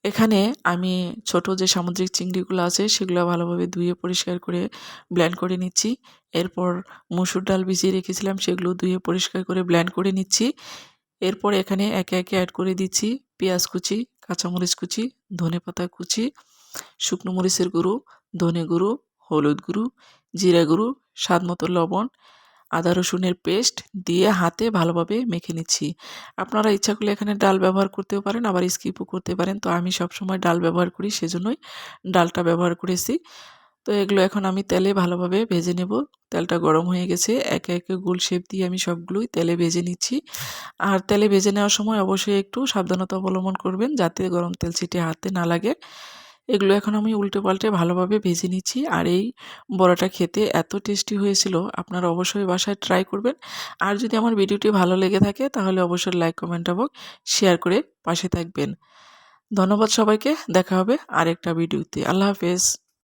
এখানে আমি ছোট যে সামুদ্রিক চিংড়িগুলো আছে সেগুলো ভালোভাবে ধুয়ে পরিষ্কার করে ব্লেন্ড করে নিচ্ছি। এরপর মসুর ডাল ভিজিয়ে রেখেছিলাম সেগুলো ধুয়ে পরিষ্কার করে ব্লেন্ড করে নিচ্ছি। এরপর এখানে একে, একে এড করে দিচ্ছি পেঁয়াজ কুচি, কাঁচামরিচ কুচি, ধনেপাতা কুচি, শুকনো মরিচের গুঁড়ো, ধনে গুঁড়ো, হলুদ গুঁড়ো, জিরা গুঁড়ো, স্বাদমতো লবণ, আদা রসুনের পেস্ট দিয়ে হাতে ভালোভাবে মেখে নিচ্ছি। আপনারা ইচ্ছা করলে এখানে ডাল ব্যবহার করতেও পারেন, আবার স্কিপও করতে পারেন। তো আমি সবসময় ডাল ব্যবহার করি, সেজন্যই ডালটা ব্যবহার করেছি। তো এগুলো এখন আমি তেলে ভালোভাবে ভেজে নেব। তেলটা গরম হয়ে গেছে। একে, একে গোল শেপ দিয়ে আমি সবগুলোই তেলে ভেজে নিচ্ছি। আর তেলে ভেজে নেওয়ার সময় অবশ্যই একটু সাবধানতা অবলম্বন করবেন যাতে গরম তেল ছিটে হাতে না লাগে। এগুলো এখন আমি উল্টে-পাল্টে ভালোভাবে ভেজে নিচ্ছি। আর এই বড়াটা খেতে এত টেস্টি হয়েছিল, আপনারা অবশ্যই বাসায় ট্রাই করবেন। আর যদি আমার ভিডিওটি ভালো লেগে থাকে তাহলে অবশ্যই লাইক, কমেন্ট এবং শেয়ার করে পাশে থাকবেন। ধন্যবাদ সবাইকে। দেখা হবে আরেকটা ভিডিওতে। আল্লাহ হাফেজ।